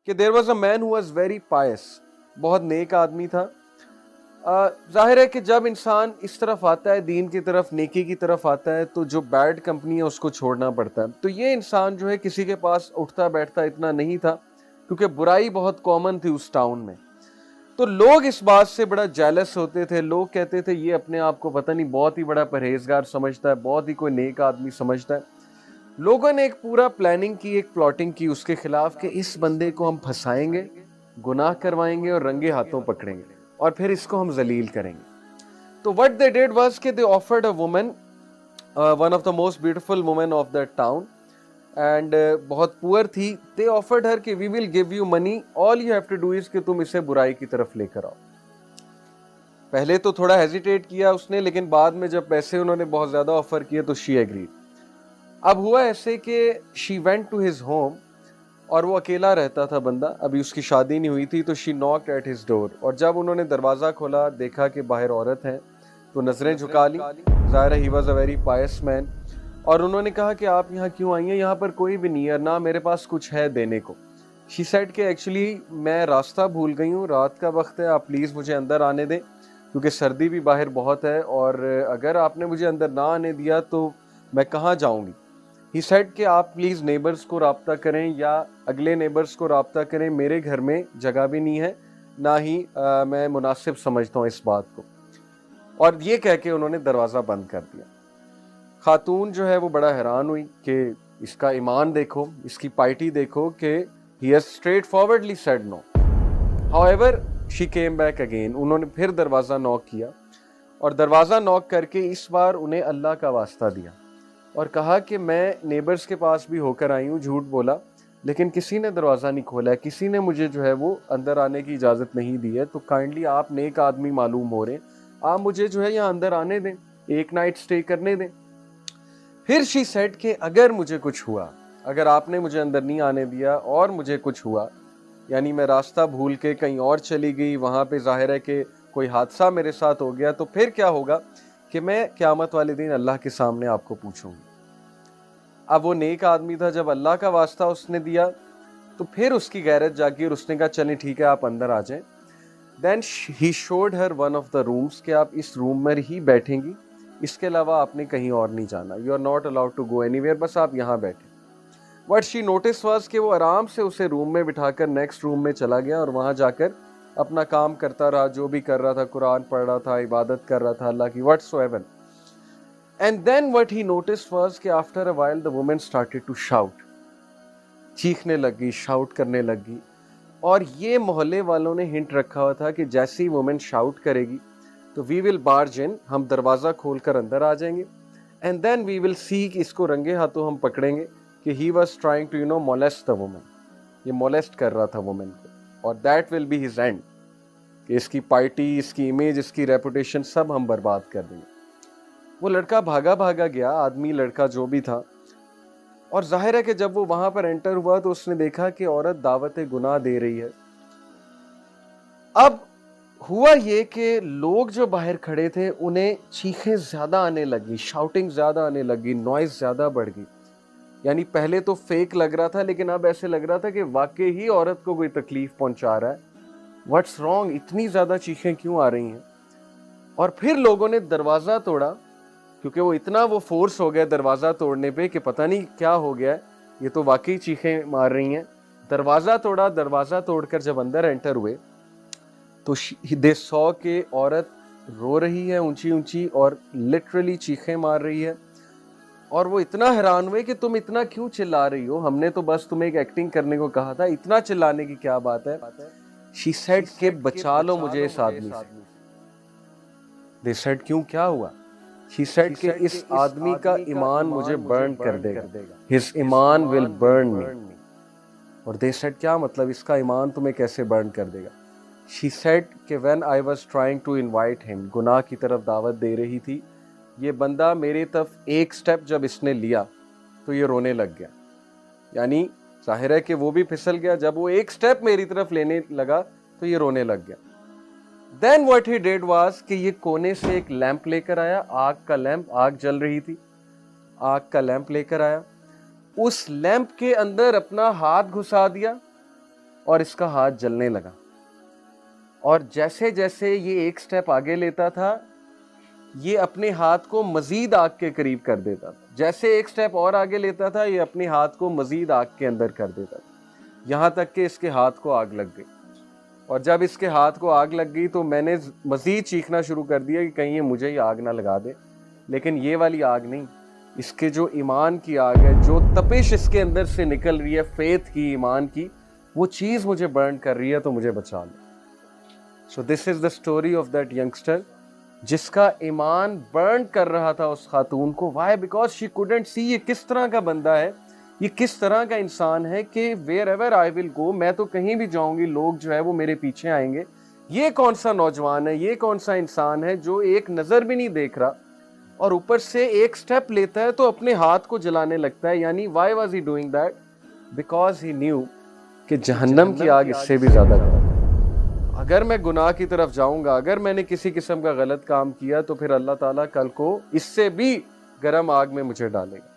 कि there was a man who was very pious, बहुत नेक आदमी था। जाहिर है कि जब इंसान इस तरफ आता है, दीन की तरफ, नेकी की तरफ आता है, तो जो बैड कंपनी है उसको छोड़ना पड़ता है। तो ये इंसान जो है किसी के पास उठता बैठता इतना नहीं था, क्योंकि बुराई बहुत कॉमन थी उस टाउन में। तो लोग इस बात से बड़ा जेलस होते थे। लोग कहते थे ये अपने आप को पता नहीं बहुत ही बड़ा परहेजगार समझता है, बहुत ही कोई नेक आदमी समझता है। लोगों ने एक पूरा प्लानिंग की, एक प्लॉटिंग की उसके खिलाफ कि इस बंदे को हम फंसाएंगे, गुनाह करवाएंगे और रंगे हाथों पकड़ेंगे और फिर इसको हम जलील करेंगे। तो व्हाट दे डिड वाज कि they offered a woman, one of the most beautiful women of that town, and बहुत पुअर थी। दे ऑफर्ड हर कि we will give you money, all you have to do is कि तुम इसे बुराई की तरफ लेकर आओ। पहले तो थोड़ा हेजिटेट किया उसने, लेकिन बाद में जब पैसे उन्होंने बहुत ज्यादा ऑफर किए तो शी एग्रीड। अब हुआ ऐसे कि she went to his home, और वो अकेला रहता था बंदा, अभी उसकी शादी नहीं हुई थी। तो she knocked at his door, और जब उन्होंने दरवाज़ा खोला, देखा कि बाहर औरत है, तो नजरें झुका ली। ज़ाहिर है he was a very Payas man. और उन्होंने कहा कि आप यहाँ क्यों आई हैं, यहाँ पर कोई भी नहीं है, ना मेरे पास कुछ है देने को। शी सेड कि एक्चुअली मैं रास्ता भूल गई हूँ, रात का वक्त है, आप प्लीज़ मुझे अंदर आने दें, क्योंकि सर्दी भी बाहर बहुत है, और अगर आपने मुझे अंदर ना आने दिया तो मैं कहाँ जाऊँगी। ही सेड कि आप प्लीज़ नेबर्स को राब्ता करें या अगले नेबर्स को राब्ता करें, मेरे घर में जगह भी नहीं है, ना ही मैं मुनासिब समझता हूँ इस बात को। और ये कह के उन्होंने दरवाज़ा बंद कर दिया। खातून जो है वो बड़ा हैरान हुई कि इसका ईमान देखो, इसकी पाइटी देखो कि he has straightforwardly said no. However she came back again, उन्होंने फिर दरवाज़ा नॉक किया, और दरवाज़ा नॉक करके इस बार उन्हें अल्लाह का वास्ता दिया और कहा कि मैं नेबर्स के पास भी होकर आई हूँ, झूठ बोला, लेकिन किसी ने दरवाज़ा नहीं खोला है, किसी ने मुझे जो है वो अंदर आने की इजाज़त नहीं दी है, तो काइंडली आप नेक आदमी मालूम हो रहे हैं, आप मुझे जो है यहाँ अंदर आने दें, एक नाइट स्टे करने दें। फिर शी सेड कि अगर मुझे कुछ हुआ, अगर आपने मुझे अंदर नहीं आने दिया और मुझे कुछ हुआ, यानी मैं रास्ता भूल के कहीं और चली गई, वहाँ पे जाहिर है कि कोई हादसा मेरे साथ हो गया, तो फिर क्या होगा कि मैं क़यामत वाले दिन अल्लाह के सामने आपको पूछूंगी। अब वो नेक आदमी था, जब अल्लाह का वास्ता उसने दिया तो फिर उसकी गैरत जागी और उसने कहा चलें ठीक है, आप अंदर आ जाएं। Then he showed her one of the rooms कि आप इस रूम में ही बैठेंगी, इसके अलावा आपने कहीं और नहीं जाना, you are not allowed to go anywhere, बस आप यहाँ बैठे। व्हाट शी नोटिस वाज कि वो आराम से उसे रूम में बिठाकर नेक्स्ट रूम में चला गया और वहाँ जाकर अपना काम करता रहा, जो भी कर रहा था, कुरान पढ़ रहा था, इबादत कर रहा था अल्लाह की, whatsoever. And then what he noticed was कि after a while the woman started to shout, चीखने लगी, शाउट करने लगी। और ये मोहल्ले वालों ने हिंट रखा हुआ था कि जैसी वुमेन शाउट करेगी तो वी विल बार्ज इन, हम दरवाज़ा खोलकर अंदर आ जाएंगे, and then we will see कि इसको रंगे हाथों हम पकड़ेंगे कि he was trying to molest the women, ये मोलेस्ट कर रहा था वुमेन को, और that will be his end, कि इसकी पार्टी, इसकी इमेज, इसकी रेपुटेशन सब हम बर्बाद कर देंगे। वो लड़का भागा भागा गया, आदमी लड़का जो भी था, और जाहिर है कि जब वो वहां पर एंटर हुआ तो उसने देखा कि औरत दावत गुनाह दे रही है। अब हुआ ये कि लोग जो बाहर खड़े थे उन्हें चीखें ज्यादा आने लगी, शाउटिंग ज्यादा आने लगी, नॉइज ज्यादा बढ़ गई। यानी पहले तो फेक लग रहा था, लेकिन अब ऐसे लग रहा था कि वाकई ही औरत को कोई तकलीफ पहुंचा रहा है। व्हाट्स रॉन्ग, इतनी ज्यादा चीखें क्यों आ रही हैं। और फिर लोगों ने दरवाजा तोड़ा, क्योंकि वो इतना वो फोर्स हो गया दरवाज़ा तोड़ने पे कि पता नहीं क्या हो गया, ये तो वाकई चीखें मार रही हैं। दरवाज़ा तोड़ा, दरवाज़ा तोड़कर जब अंदर एंटर हुए तो दे सॉ के औरत रो रही है ऊंची ऊंची और लिटरली चीखें मार रही है। और वो इतना हैरान हुए कि तुम इतना क्यों चिल्ला रही हो, हमने तो बस तुम्हें एक एक्टिंग करने को कहा था, इतना चिल्लाने की क्या बात है। शी सेड के बचा लो मुझे इस आदमी से। दे सेड क्यों, क्या हुआ। She said कि इस आदमी का ईमान मुझे बर्न कर देगा, His Iman will burn me। और they said क्या मतलब, इसका ईमान तुम्हें कैसे बर्न कर देगा। She said कि when I was trying to invite him, गुनाह की तरफ दावत दे रही थी, ये बंदा मेरी तरफ एक स्टेप जब इसने लिया तो ये रोने लग गया। यानी जाहिर है कि वो भी फिसल गया, जब वो एक स्टेप मेरी तरफ लेने लगा तो ये रोने लग गया। Then what he did was कि ये कोने से एक लैंप लेकर आया, आग का लैंप, आग जल रही थी, आग का लैंप लेकर आया, उस लैंप के अंदर अपना हाथ घुसा दिया और इसका हाथ जलने लगा। और जैसे जैसे ये एक स्टेप आगे लेता था, ये अपने हाथ को मजीद आग के करीब कर देता था। जैसे एक स्टेप और आगे लेता था, ये अपने हाथ को मजीद आग के अंदर कर देता था, यहाँ तक कि इसके हाथ को आग लग गई। और जब इसके हाथ को आग लग गई तो मैंने मजीद चीखना शुरू कर दिया कि कहीं ये मुझे ही आग ना लगा दे। लेकिन ये वाली आग नहीं, इसके जो ईमान की आग है, जो तपिश इसके अंदर से निकल रही है, फेथ की, ईमान की, वो चीज़ मुझे बर्न कर रही है, तो मुझे बचा लो। So this is the story of that youngster जिसका ईमान बर्न कर रहा था उस खातून को। Why? Because she couldn't see ये किस तरह का बंदा है, ये किस तरह का इंसान है कि wherever I will go, मैं तो कहीं भी जाऊंगी, लोग जो है वो मेरे पीछे आएंगे। ये कौन सा नौजवान है, ये कौन सा इंसान है जो एक नज़र भी नहीं देख रहा और ऊपर से एक स्टेप लेता है तो अपने हाथ को जलाने लगता है। यानी why was he doing that? Because he new कि जहन्नम की आग इससे भी ज़्यादा गर्म। अगर मैं गुनाह की तरफ जाऊंगा, अगर मैंने किसी किस्म का गलत काम किया, तो फिर अल्लाह ताला कल को इससे भी गर्म आग में मुझे डालेगा।